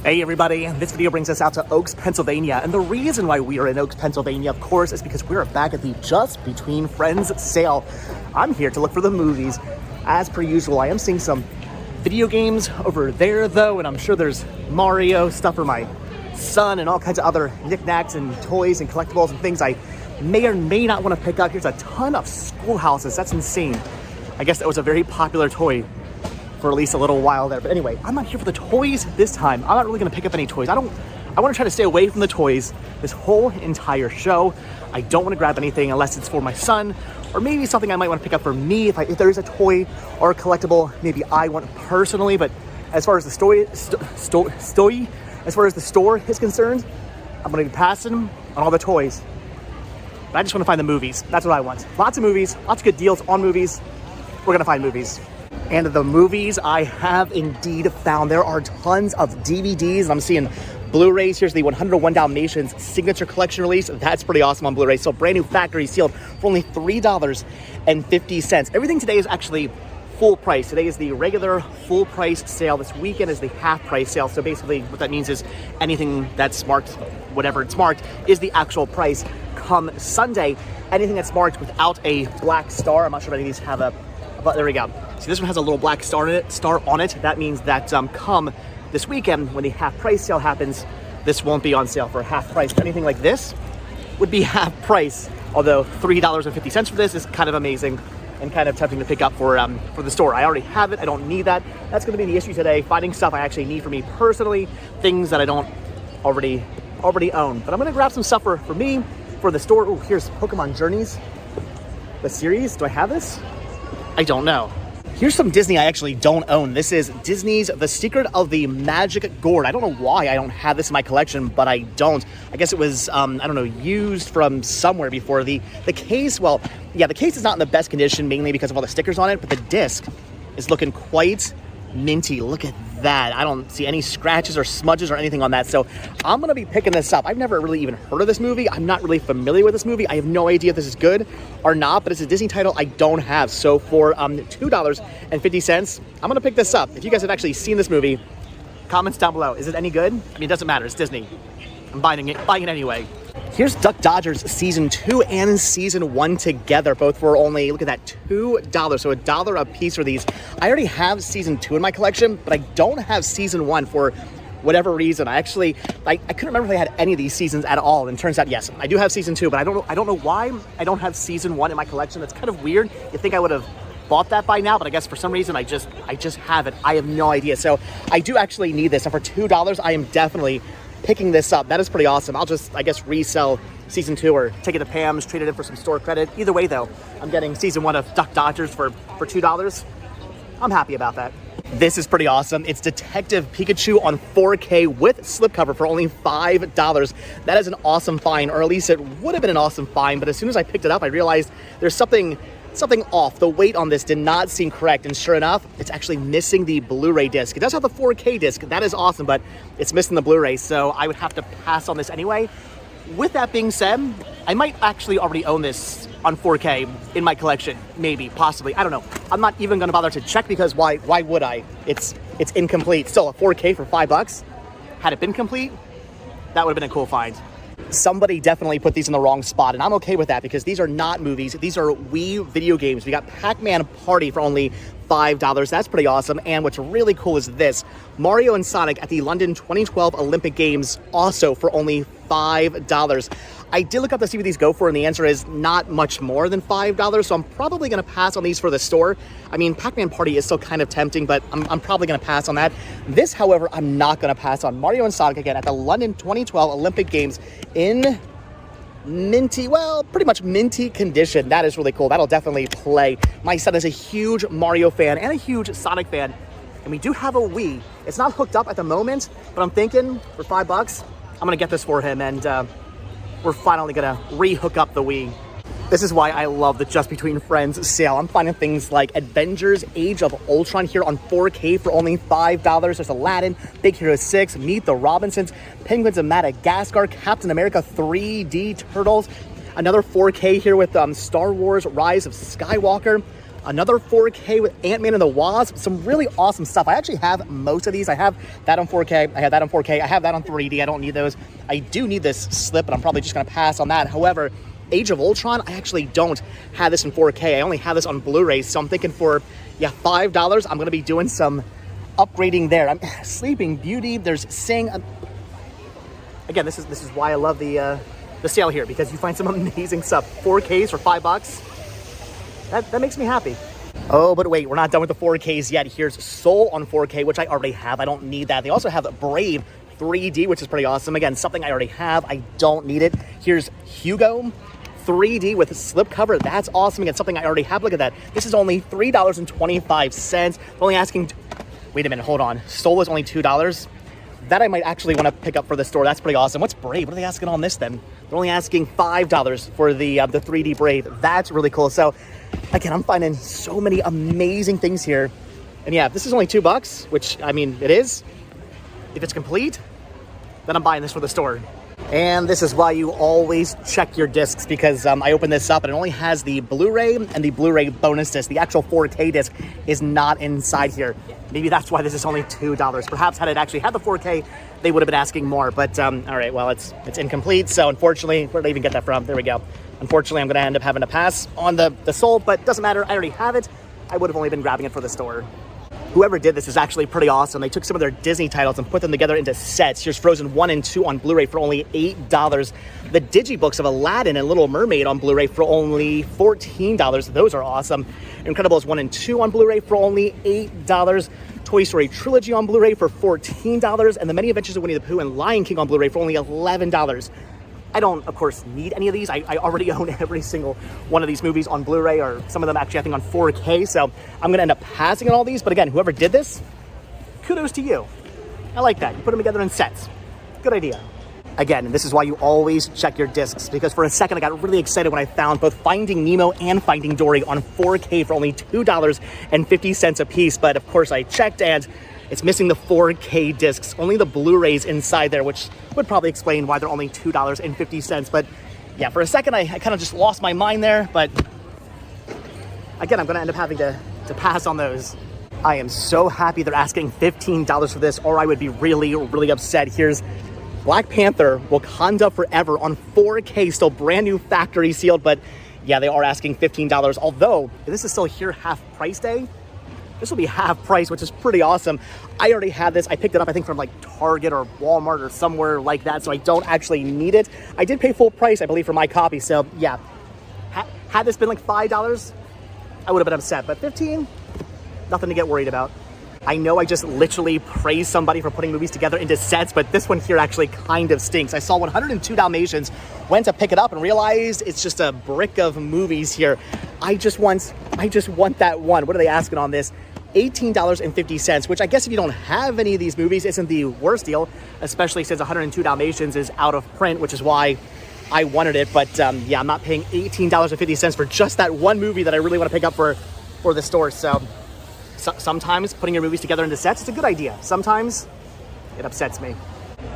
Hey everybody, this video brings us out to Oaks, Pennsylvania, and the reason why we are in Oaks, Pennsylvania, of course, is because we're back at the Just Between Friends sale. I'm here to look for the movies. As per usual, I am seeing some video games over there though, and I'm sure there's Mario stuff for my son and all kinds of other knickknacks and toys and collectibles and things I may or may not want to pick up. Here's a ton of schoolhouses. That's insane. I guess that was a very popular toy for at least a little while there. But anyway, I'm not here for the toys this time. I'm not really gonna pick up any toys. I want to try to stay away from the toys this whole entire show. I don't want to grab anything unless it's for my son, or maybe something I might want to pick up for me if there is a toy or a collectible maybe I want personally. But as far as the store is concerned, I'm gonna be passing on all the toys. But I just want to find the movies. That's what I want. Lots of movies, lots of good deals on movies. We're gonna find movies. And the movies I have indeed found. There are tons of DVDs. I'm seeing Blu-rays. Here's the 101 Dalmatians Signature Collection release. That's pretty awesome on Blu-ray. So brand new factory sealed for only $3.50. Everything today is actually full price. Today is the regular full price sale. This weekend is the half price sale. So basically what that means is anything that's marked, whatever it's marked, is the actual price. Come Sunday, anything that's marked without a black star, I'm not sure if any of these have a, but there we go. See, this one has a little black star on it. That means that come this weekend, when the half price sale happens, this won't be on sale for half price. Anything like this would be half price. Although $3.50 for this is kind of amazing and kind of tempting to pick up for the store. I already have it. I don't need that. That's going to be the issue today. Finding stuff I actually need for me personally, things that I don't already own. But I'm going to grab some stuff for me for the store. Oh, here's Pokemon Journeys, the series. Do I have this? I don't know. Here's some Disney I actually don't own. This is Disney's The Secret of the Magic Gourd. I don't know why I don't have this in my collection, but I don't. I guess it was, I don't know, used from somewhere before. The case, well, yeah, the case is not in the best condition, mainly because of all the stickers on it, but the disc is looking quite minty. Look at that. I don't see any scratches or smudges or anything on that. So I'm going to be picking this up. I've never really even heard of this movie. I'm not really familiar with this movie. I have no idea if this is good or not, but it's a Disney title I don't have. So for $2.50, I'm going to pick this up. If you guys have actually seen this movie, comments down below. Is it any good? I mean, it doesn't matter. It's Disney. I'm buying it anyway. Here's Duck Dodgers Season 2 and Season 1 together, both for only, look at that, $2. So $1 a piece for these. I already have Season 2 in my collection, but I don't have Season 1 for whatever reason. I couldn't remember if I had any of these seasons at all. And it turns out, yes, I do have Season 2, but I don't know why I don't have Season 1 in my collection. That's kind of weird. You think I would have bought that by now, but I guess for some reason I just have it. I have no idea. So I do actually need this. And for $2, I am definitely picking this up. That is pretty awesome. I'll just, I guess, resell Season 2 or take it to Pam's, trade it in for some store credit. Either way, though, I'm getting Season 1 of Duck Dodgers for $2. I'm happy about that. This is pretty awesome. It's Detective Pikachu on 4K with slipcover for only $5. That is an awesome find, or at least it would have been an awesome find, but as soon as I picked it up, I realized there's something off. The weight on this did not seem correct, and sure enough, it's actually missing the Blu-ray disc. It does have the 4K disc. That is awesome, but it's missing the Blu-ray, so I would have to pass on this anyway. With that being said, I might actually already own this on 4K in my collection. Maybe, possibly, I don't know. I'm not even gonna bother to check because why would I? It's incomplete. Still, a 4K for $5. Had it been complete, that would have been a cool find. Somebody definitely put these in the wrong spot, and I'm okay with that because these are not movies. These are Wii video games. We got Pac-Man Party for only $5. That's pretty awesome. And what's really cool is this: Mario and Sonic at the London 2012 Olympic Games, also for only $5. I did look up to see what these go for, and the answer is not much more than $5, so I'm probably going to pass on these for the store. I mean, Pac-Man Party is still kind of tempting, but I'm probably going to pass on that. This, however, I'm not going to pass on. Mario and Sonic, again, at the London 2012 Olympic Games in minty, well, pretty much minty condition. That is really cool. That'll definitely play. My son is a huge Mario fan and a huge Sonic fan, and we do have a Wii. It's not hooked up at the moment, but I'm thinking for $5, I'm going to get this for him, and we're finally gonna re-hook up the Wii. This is why I love the Just Between Friends sale. I'm finding things like Avengers Age of Ultron here on 4K for only $5. There's Aladdin, Big Hero 6, Meet the Robinsons, Penguins of Madagascar, Captain America 3D Turtles, another 4K here with Star Wars Rise of Skywalker, Another 4K with Ant-Man and the Wasp. Some really awesome stuff. I actually have most of these. I have that on 4K. I have that on 4K. I have that on 3D. I don't need those. I do need this slip, but I'm probably just going to pass on that. However, Age of Ultron, I actually don't have this in 4K. I only have this on Blu-ray. So I'm thinking for, yeah, $5, I'm going to be doing some upgrading there. I'm Sleeping Beauty. There's Sing. Again, this is why I love the sale here, because you find some amazing stuff. 4Ks for $5. That makes me happy. Oh, but wait, we're not done with the 4Ks yet. Here's Soul on 4K, which I already have. I don't need that. They also have Brave 3D, which is pretty awesome. Again, something I already have. I don't need it. Here's Hugo 3D with a slipcover. That's awesome. Again, something I already have. Look at that. This is only $3.25. They're only asking... Wait a minute, hold on. Soul is only $2. That I might actually want to pick up for the store. That's pretty awesome. What's Brave? What are they asking on this then? They're only asking $5 for the 3D Brave. That's really cool. So again, I'm finding so many amazing things here. And yeah, this is only $2, which I mean, it is. If it's complete, then I'm buying this for the store. And this is why you always check your discs, because I opened this up and it only has the Blu-ray and the Blu-ray bonus disc. The actual 4K disc is not inside here. Maybe that's why this is only $2. Perhaps had it actually had the 4K, they would have been asking more. But all right, well, it's incomplete. So unfortunately, where did I even get that from? There we go. Unfortunately, I'm going to end up having to pass on the Soul, but doesn't matter. I already have it. I would have only been grabbing it for the store. Whoever did this is actually pretty awesome. They took some of their Disney titles and put them together into sets. Here's Frozen 1 and 2 on Blu-ray for only $8. The digibooks of Aladdin and Little Mermaid on Blu-ray for only $14. Those are awesome. Incredibles 1 and 2 on Blu-ray for only $8. Toy Story Trilogy on Blu-ray for $14. And The Many Adventures of Winnie the Pooh and Lion King on Blu-ray for only $11. I don't, of course, need any of these. I already own every single one of these movies on Blu-ray, or some of them actually, I think, on 4K. So I'm going to end up passing on all these. But again, whoever did this, kudos to you. I like that. You put them together in sets. Good idea. Again, this is why you always check your discs, because for a second I got really excited when I found both Finding Nemo and Finding Dory on 4K for only $2.50 a piece. But of course I checked and it's missing the 4K discs, only the Blu-rays inside there, which would probably explain why they're only $2.50. But yeah, for a second, I kind of just lost my mind there. But again, I'm going to end up having to pass on those. I am so happy they're asking $15 for this, or I would be really, really upset. Here's Black Panther Wakanda Forever on 4K, still brand new factory sealed. But yeah, they are asking $15. Although, if this is still here half price day, this will be half price, which is pretty awesome. I already had this. I picked it up, I think, from like Target or Walmart or somewhere like that, so I don't actually need it. I did pay full price, I believe, for my copy. So yeah, had this been like $5, I would have been upset. But $15, nothing to get worried about. I know I just literally praised somebody for putting movies together into sets, but this one here actually kind of stinks. I saw 102 Dalmatians, went to pick it up and realized it's just a brick of movies here. I just want that one. What are they asking on this? $18.50, which I guess if you don't have any of these movies isn't the worst deal, especially since 102 Dalmatians is out of print, which is why I wanted it. But yeah, I'm not paying $18.50 for just that one movie that I really want to pick up for the store. So sometimes putting your movies together into sets is a good idea. Sometimes it upsets me.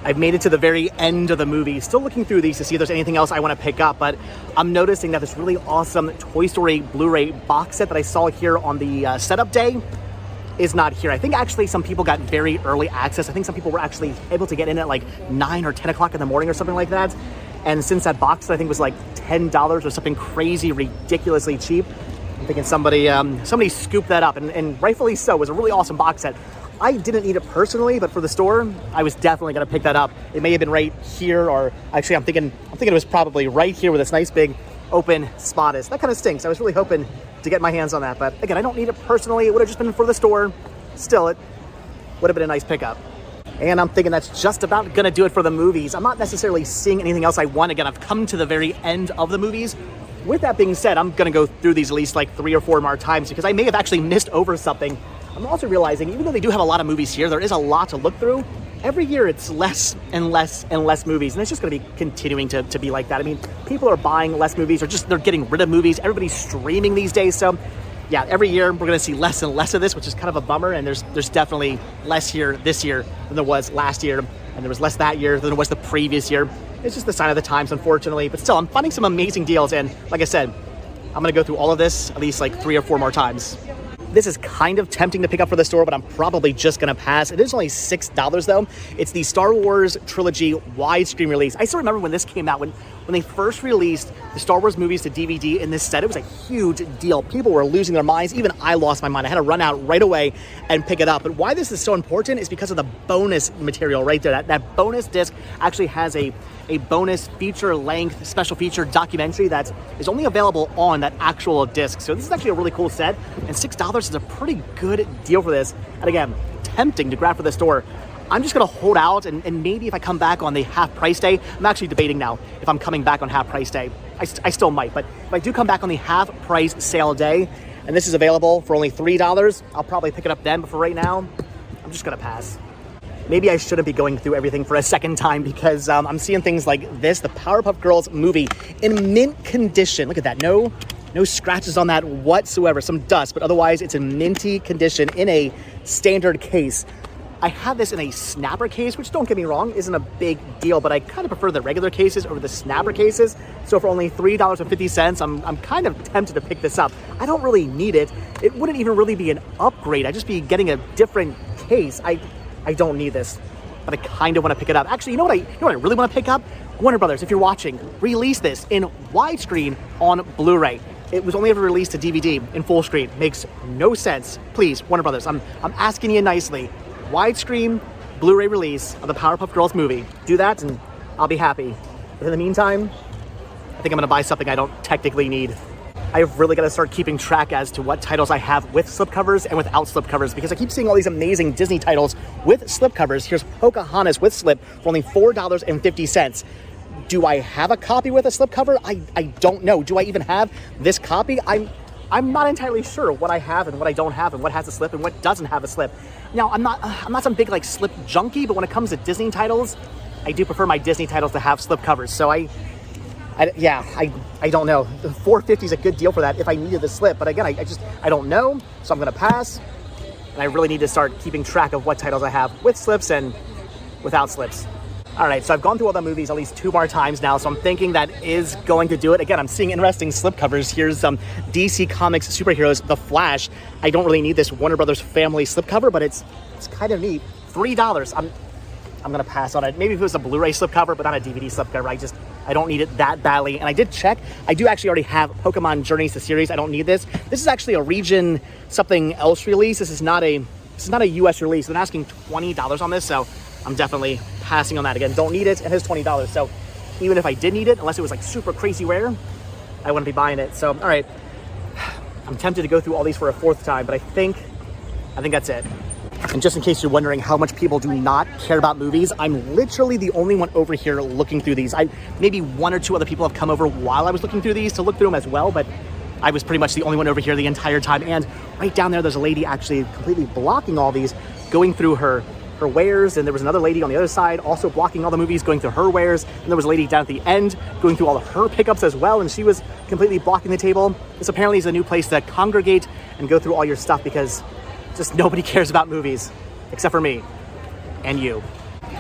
I've made it to the very end of the movie, still looking through these to see if there's anything else I want to pick up, but I'm noticing that this really awesome Toy Story Blu-ray box set that I saw here on the setup day is not here. I think actually some people got very early access. I think some people were actually able to get in at like 9 or 10 o'clock in the morning or something like that. And since that box set I think was like $10 or something crazy, ridiculously cheap, I'm thinking somebody scooped that up, and rightfully so. It was a really awesome box set. I didn't need it personally, but for the store, I was definitely going to pick that up. It may have been right here, or actually I'm thinking it was probably right here where this nice big open spot is. That kind of stinks. I was really hoping to get my hands on that, but again, I don't need it personally. It would have just been for the store. Still, it would have been a nice pickup. And I'm thinking that's just about going to do it for the movies. I'm not necessarily seeing anything else I want. Again, I've come to the very end of the movies. With that being said, I'm going to go through these at least like 3 or 4 more times because I may have actually missed over something. I'm also realizing, even though they do have a lot of movies here, there is a lot to look through. Every year it's less and less and less movies, and it's just going to be continuing to be like that. I mean, people are buying less movies, or just they're getting rid of movies. Everybody's streaming these days, so yeah, every year we're going to see less and less of this, which is kind of a bummer, and there's definitely less here this year than there was last year, and there was less that year than there was the previous year. It's just the sign of the times, unfortunately, but still, I'm finding some amazing deals, and like I said, I'm gonna go through all of this at least like 3 or 4 more times. This is kind of tempting to pick up for the store, but I'm probably just gonna pass. It is only $6 though. It's the Star Wars trilogy widescreen release. I still remember when this came out, when they first released the Star Wars movies to DVD in this set, it was a huge deal. People were losing their minds. Even I lost my mind. I had to run out right away and pick it up. But why this is so important is because of the bonus material right there. That bonus disc actually has a bonus feature-length special feature documentary that is only available on that actual disc. So this is actually a really cool set, and $6 is a pretty good deal for this. And again, tempting to grab for the store. I'm just gonna hold out, and maybe if I come back on the half price day, I'm actually debating now if I'm coming back on half price day. I still might, but if I do come back on the half price sale day, and this is available for only $3, I'll probably pick it up then, but for right now, I'm just gonna pass. Maybe I shouldn't be going through everything for a second time because I'm seeing things like this, the Powerpuff Girls movie in mint condition. Look at that, no scratches on that whatsoever, some dust, but otherwise it's in minty condition in a standard case. I have this in a snapper case, which don't get me wrong, isn't a big deal, but I kind of prefer the regular cases over the snapper cases. So for only $3.50, I'm kind of tempted to pick this up. I don't really need it. It wouldn't even really be an upgrade. I'd just be getting a different case. I don't need this, but I kind of want to pick it up. Actually, you know what I really want to pick up? Warner Brothers, if you're watching, release this in widescreen on Blu-ray. It was only ever released to DVD in full screen. Makes no sense. Please, Warner Brothers, I'm asking you nicely. Widescreen Blu-ray release of the Powerpuff Girls movie. Do that and I'll be happy. But in the meantime, I think I'm gonna buy something I don't technically need. I've really got to start keeping track as to what titles I have with slipcovers and without slipcovers, because I keep seeing all these amazing Disney titles with slipcovers. Here's Pocahontas with slip for only $4.50. Do I have a copy with a slipcover? I don't know. Do I even have this copy? I'm not entirely sure what I have and what I don't have and what has a slip and what doesn't have a slip. Now, I'm not some big like slip junkie, but when it comes to Disney titles, I do prefer my Disney titles to have slipcovers. So I don't know. $4.50 is a good deal for that if I needed the slip. But again, I don't know. So I'm going to pass. And I really need to start keeping track of what titles I have with slips and without slips. All right, so I've gone through all the movies at least 2 more times now, so I'm thinking that is going to do it. Again, I'm seeing interesting slipcovers. Here's some DC Comics superheroes, The Flash. I don't really need this Warner Brothers family slipcover, but it's kind of neat. $3. I'm gonna pass on it. Maybe if it was a Blu-ray slipcover, but not a DVD slipcover. I don't need it that badly. And I did check. I do actually already have Pokemon Journeys, the series. I don't need this. This is actually a region something else release. This is not a US release. I'm asking $20 on this, so I'm definitely passing on that. Again, don't need it, and it's $20. So even if I did need it, unless it was like super crazy rare, I wouldn't be buying it. So, all right, I'm tempted to go through all these for a 4th time, but I think that's it. And just in case you're wondering how much people do not care about movies, I'm literally the only one over here looking through these. Maybe 1 or 2 other people have come over while I was looking through these to look through them as well, but I was pretty much the only one over here the entire time. And right down there, there's a lady actually completely blocking all these, going through her wares, and there was another lady on the other side also blocking all the movies, going through her wares, and there was a lady down at the end going through all of her pickups as well, and she was completely blocking the table. This apparently is a new place to congregate and go through all your stuff, because just nobody cares about movies except for me and you.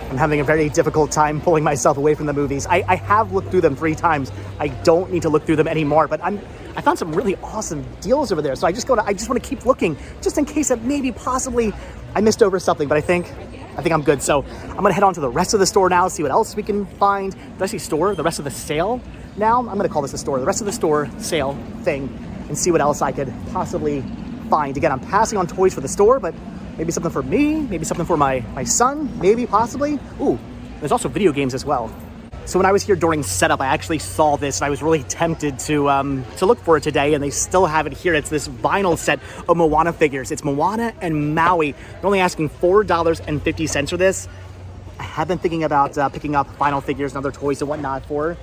I'm having a very difficult time pulling myself away from the movies. I have looked through them 3 times. I don't need to look through them anymore, but I found some really awesome deals over there, so I just want to keep looking just in case that maybe possibly I missed over something, but I think I'm good. So I'm gonna head on to the rest of the store now, see what else we can find. Did I say store? The rest of the sale now? I'm gonna call this a store. The rest of the store sale thing, and see what else I could possibly find. Again, I'm passing on toys for the store, but maybe something for me, maybe something for my son, maybe, possibly. Ooh, there's also video games as well. So when I was here during setup, I actually saw this, and I was really tempted to look for it today, and they still have it here. It's this vinyl set of Moana figures. It's Moana and Maui. They're only asking $4.50 for this. I have been thinking about picking up vinyl figures and other toys and whatnot for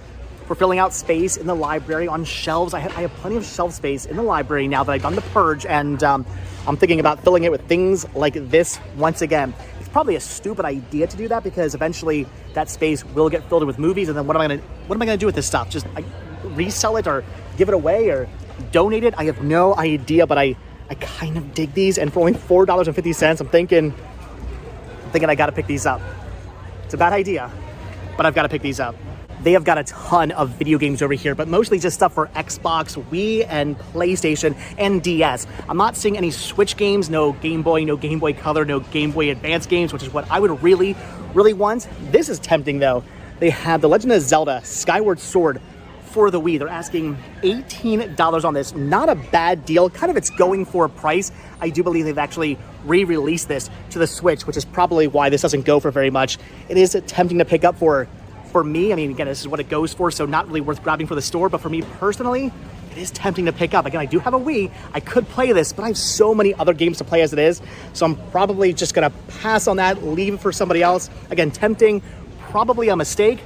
filling out space in the library on shelves. I have plenty of shelf space in the library now that I've done the purge, and I'm thinking about filling it with things like this once again. It's probably a stupid idea to do that, because eventually that space will get filled with movies, and then what am I gonna do with this stuff? Just resell it or give it away or donate it? I have no idea, but I kind of dig these, and for only $4.50, I'm thinking I gotta pick these up. It's a bad idea, but I've got to pick these up. they have got a ton of video games over here, but mostly just stuff for Xbox, Wii, and PlayStation, and DS. I'm not seeing any Switch games, no Game Boy Color, no Game Boy Advance games, which is what I would really, really want. This is tempting, though. They have The Legend of Zelda Skyward Sword for the Wii. They're asking $18 on this. Not a bad deal. Kind of its going for price. I do believe they've actually re-released this to the Switch, which is probably why this doesn't go for very much. It is tempting to pick up for me. I mean, again, this is what it goes for, so not really worth grabbing for the store, but for me personally, it is tempting to pick up. Again, I do have a Wii. I could play this, but I have so many other games to play as it is, so I'm probably just gonna pass on that, leave it for somebody else. Again, tempting, probably a mistake,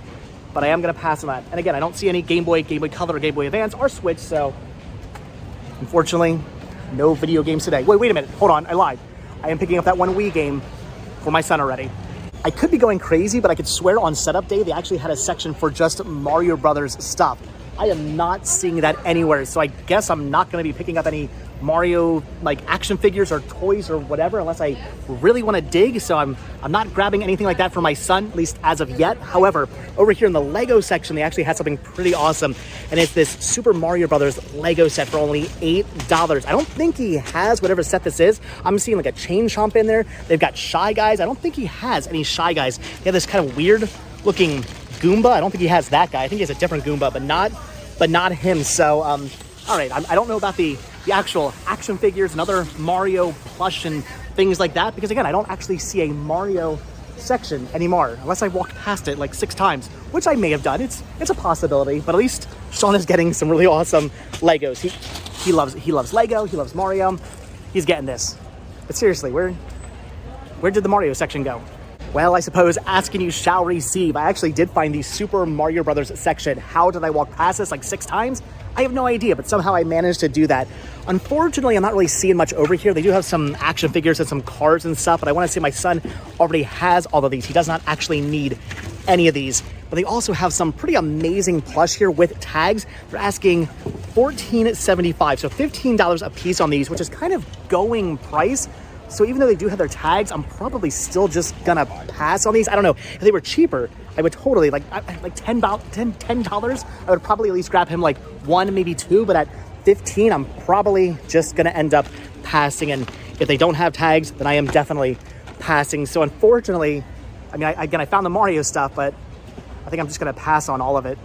but I am gonna pass on that. And again, I don't see any Game Boy Color, or Game Boy Advance, or Switch, so unfortunately, no video games today. Wait a minute, hold on, I lied. I am picking up that one Wii game for my son already. I could be going crazy, but I could swear on setup day, they actually had a section for just Mario Brothers stuff. I am not seeing that anywhere, so I guess I'm not gonna be picking up any Mario like action figures or toys or whatever unless I really want to dig. So I'm not grabbing anything like that for my son, at least as of yet. However, over here in the Lego section, they actually had something pretty awesome, and it's this Super Mario Brothers Lego set for only $8. I don't think he has whatever set this is. I'm seeing like a Chain Chomp in there. They've got Shy Guys. I don't think he has any Shy Guys. They have this kind of weird looking Goomba. I don't think he has that guy. I think he has a different Goomba, but not him. So all right, I don't know about the actual action figures and other Mario plush and things like that, because again, I don't actually see a Mario section anymore, unless I walked past it like 6 times, which I may have done. It's a possibility, but at least Sean is getting some really awesome Legos. He loves Lego, he loves Mario, he's getting this. But seriously, where did the Mario section go? Well, I suppose asking you shall receive. I actually did find the Super Mario Brothers section. How did I walk past this like 6 times? I have no idea, but somehow I managed to do that. Unfortunately, I'm not really seeing much over here. They do have some action figures and some cars and stuff, but I want to say my son already has all of these. He does not actually need any of these. But they also have some pretty amazing plush here with tags. They're asking $14.75, so $15 a piece on these, which is kind of going price. So even though they do have their tags, I'm probably still just gonna pass on these. I don't know, if they were cheaper, I would totally, like $10, I would probably at least grab him like 1, maybe 2, but at 15, I'm probably just gonna end up passing. And if they don't have tags, then I am definitely passing. So unfortunately, I mean, I found the Mario stuff, but I think I'm just gonna pass on all of it.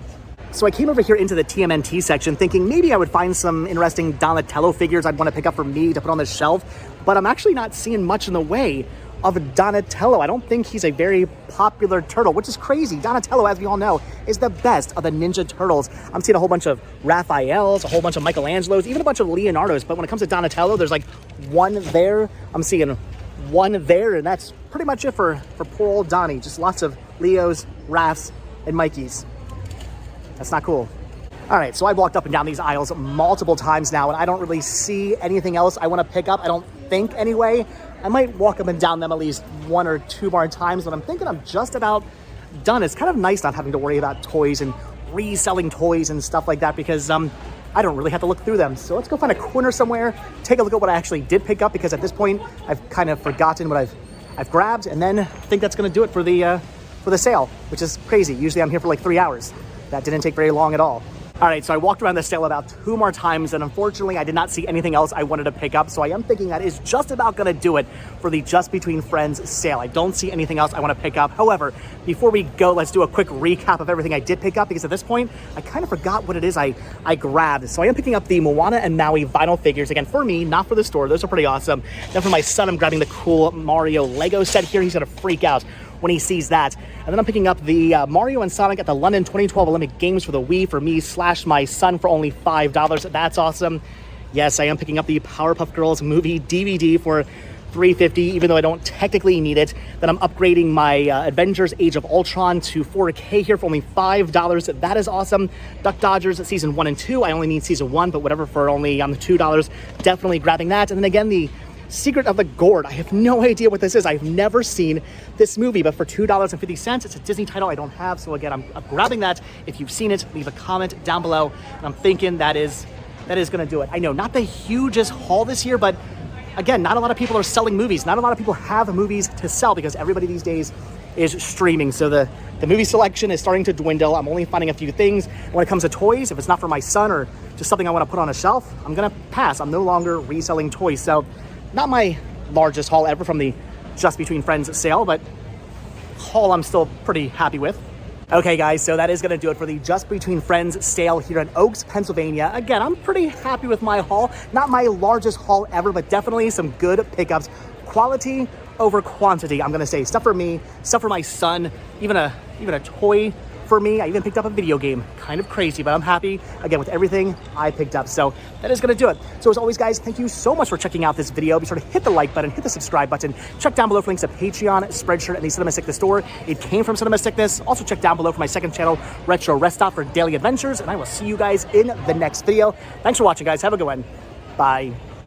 So I came over here into the TMNT section thinking maybe I would find some interesting Donatello figures I'd want to pick up for me to put on the shelf, but I'm actually not seeing much in the way of Donatello. I don't think he's a very popular turtle, which is crazy. Donatello, as we all know, is the best of the Ninja Turtles. I'm seeing a whole bunch of Raphaels, a whole bunch of Michelangelos, even a bunch of Leonardos, but when it comes to Donatello, there's like 1 there. I'm seeing 1 there, and that's pretty much it for poor old Donnie. Just lots of Leos, Raphs, and Mikeys. That's not cool. All right, so I've walked up and down these aisles multiple times now, and I don't really see anything else I want to pick up. I don't think anyway. I might walk up and down them at least 1 or 2 more times, but I'm thinking I'm just about done. It's kind of nice not having to worry about toys and reselling toys and stuff like that, because I don't really have to look through them. So let's go find a corner somewhere, take a look at what I actually did pick up, because at this point I've kind of forgotten what I've grabbed, and then I think that's going to do it for the sale, which is crazy. Usually I'm here for like 3 hours. That didn't take very long at all. All right, so I walked around the sale about 2 more times, and unfortunately I did not see anything else I wanted to pick up, so I am thinking that is just about gonna do it for the Just Between Friends sale. I don't see anything else I wanna pick up. However, before we go, let's do a quick recap of everything I did pick up, because at this point, I kind of forgot what it is I grabbed. So I am picking up the Moana and Maui vinyl figures, again, for me, not for the store. Those are pretty awesome. Then for my son, I'm grabbing the cool Mario Lego set here. He's gonna freak out when he sees that. And then I'm picking up the Mario and Sonic at the London 2012 Olympic Games for the Wii for me / my son for only $5. That's awesome. Yes, I am picking up the Powerpuff Girls movie DVD for $3.50, even though I don't technically need it. Then I'm upgrading my Avengers Age of Ultron to 4K here for only $5. That is awesome. Duck Dodgers season 1 and 2. I only need season 1, but whatever, for only $2. Definitely grabbing that. And then again, the Secret of the Gourd. I have no idea what this is. I've never seen this movie, but for $2.50, it's a Disney title I don't have. So again, I'm grabbing that. If you've seen it, leave a comment down below. And I'm thinking that is going to do it. I know, not the hugest haul this year, but again, not a lot of people are selling movies. Not a lot of people have movies to sell, because everybody these days is streaming. So the The movie selection is starting to dwindle. I'm only finding a few things. When it comes to toys, if it's not for my son or just something I want to put on a shelf, I'm gonna pass. I'm no longer reselling toys. So not my largest haul ever from the Just Between Friends sale, but haul I'm still pretty happy with. Okay guys, so that is gonna do it for the Just Between Friends sale here in Oaks, Pennsylvania. Again, I'm pretty happy with my haul. Not my largest haul ever, but definitely some good pickups. Quality over quantity. I'm gonna say stuff for me, stuff for my son, even a toy for me. I even picked up a video game. Kind of crazy, but I'm happy, again, with everything I picked up. So that is gonna do it. So as always, guys, thank you so much for checking out this video. Be sure to hit the like button, hit the subscribe button. Check down below for links to Patreon, Spreadshirt, and the Cinema Sickness store. It came from Cinema Sickness. Also check down below for my second channel, Retro Rest Stop, for daily adventures. And I will see you guys in the next video. Thanks for watching, guys. Have a good one. Bye.